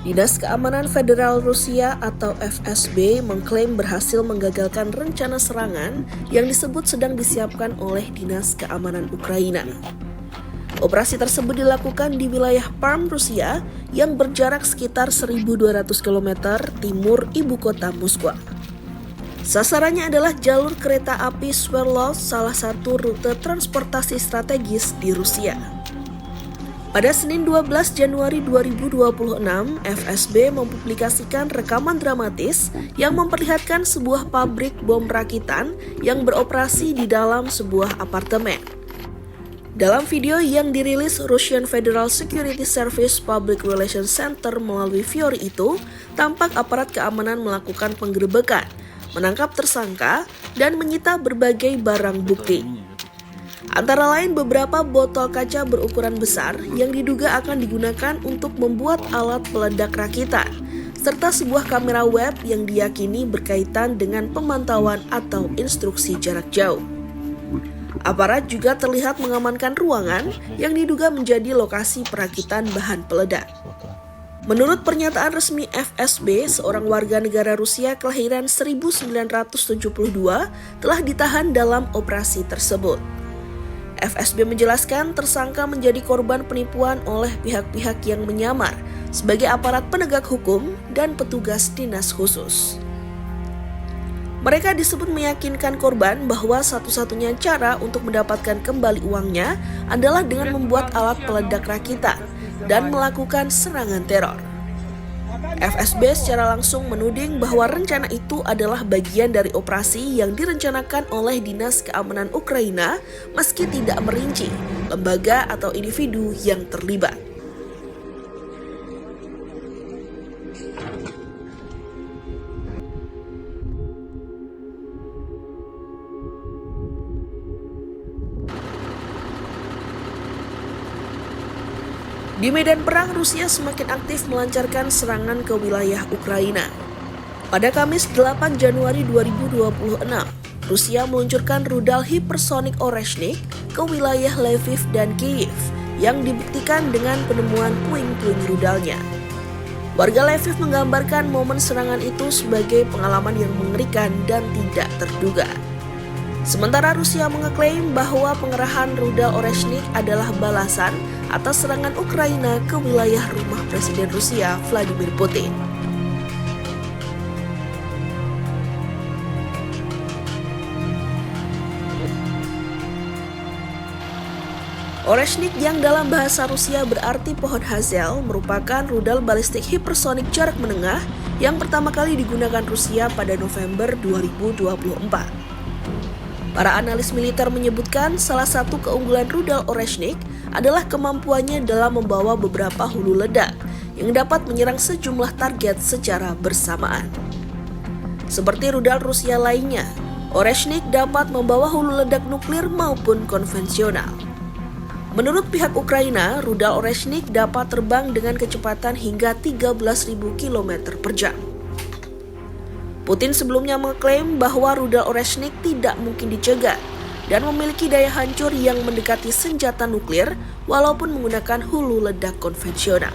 Dinas Keamanan Federal Rusia atau FSB mengklaim berhasil menggagalkan rencana serangan yang disebut sedang disiapkan oleh Dinas Keamanan Ukraina. Operasi tersebut dilakukan di wilayah Perm, Rusia yang berjarak sekitar 1.200 km timur ibu kota Moskwa. Sasarannya adalah jalur kereta api Sverdlovsk, salah satu rute transportasi strategis di Rusia. Pada Senin 12 Januari 2026, FSB mempublikasikan rekaman dramatis yang memperlihatkan sebuah pabrik bom rakitan yang beroperasi di dalam sebuah apartemen. Dalam video yang dirilis Russian Federal Security Service Public Relations Center melalui Fiori itu, tampak aparat keamanan melakukan penggerebekan, menangkap tersangka, dan menyita berbagai barang bukti. Antara lain beberapa botol kaca berukuran besar yang diduga akan digunakan untuk membuat alat peledak rakitan, serta sebuah kamera web yang diyakini berkaitan dengan pemantauan atau instruksi jarak jauh. Aparat juga terlihat mengamankan ruangan yang diduga menjadi lokasi perakitan bahan peledak. Menurut pernyataan resmi FSB, seorang warga negara Rusia kelahiran 1972 telah ditahan dalam operasi tersebut. FSB menjelaskan tersangka menjadi korban penipuan oleh pihak-pihak yang menyamar sebagai aparat penegak hukum dan petugas dinas khusus. Mereka disebut meyakinkan korban bahwa satu-satunya cara untuk mendapatkan kembali uangnya adalah dengan membuat alat peledak rakitan dan melakukan serangan teror. FSB secara langsung menuding bahwa rencana itu adalah bagian dari operasi yang direncanakan oleh Dinas Keamanan Ukraina meski tidak merinci lembaga atau individu yang terlibat. Di medan perang, Rusia semakin aktif melancarkan serangan ke wilayah Ukraina. Pada Kamis 8 Januari 2026, Rusia meluncurkan rudal hipersonik Oreshnik ke wilayah Lviv dan Kyiv yang dibuktikan dengan penemuan puing-puing rudalnya. Warga Lviv menggambarkan momen serangan itu sebagai pengalaman yang mengerikan dan tidak terduga. Sementara Rusia mengeklaim bahwa pengerahan rudal Oreshnik adalah balasan atas serangan Ukraina ke wilayah rumah Presiden Rusia Vladimir Putin. Oreshnik yang dalam bahasa Rusia berarti pohon hazel merupakan rudal balistik hipersonik jarak menengah yang pertama kali digunakan Rusia pada November 2024. Para analis militer menyebutkan salah satu keunggulan rudal Oreshnik adalah kemampuannya dalam membawa beberapa hulu ledak yang dapat menyerang sejumlah target secara bersamaan. Seperti rudal Rusia lainnya, Oreshnik dapat membawa hulu ledak nuklir maupun konvensional. Menurut pihak Ukraina, rudal Oreshnik dapat terbang dengan kecepatan hingga 13.000 km per jam. Putin sebelumnya mengklaim bahwa rudal Oreshnik tidak mungkin dicegah dan memiliki daya hancur yang mendekati senjata nuklir walaupun menggunakan hulu ledak konvensional.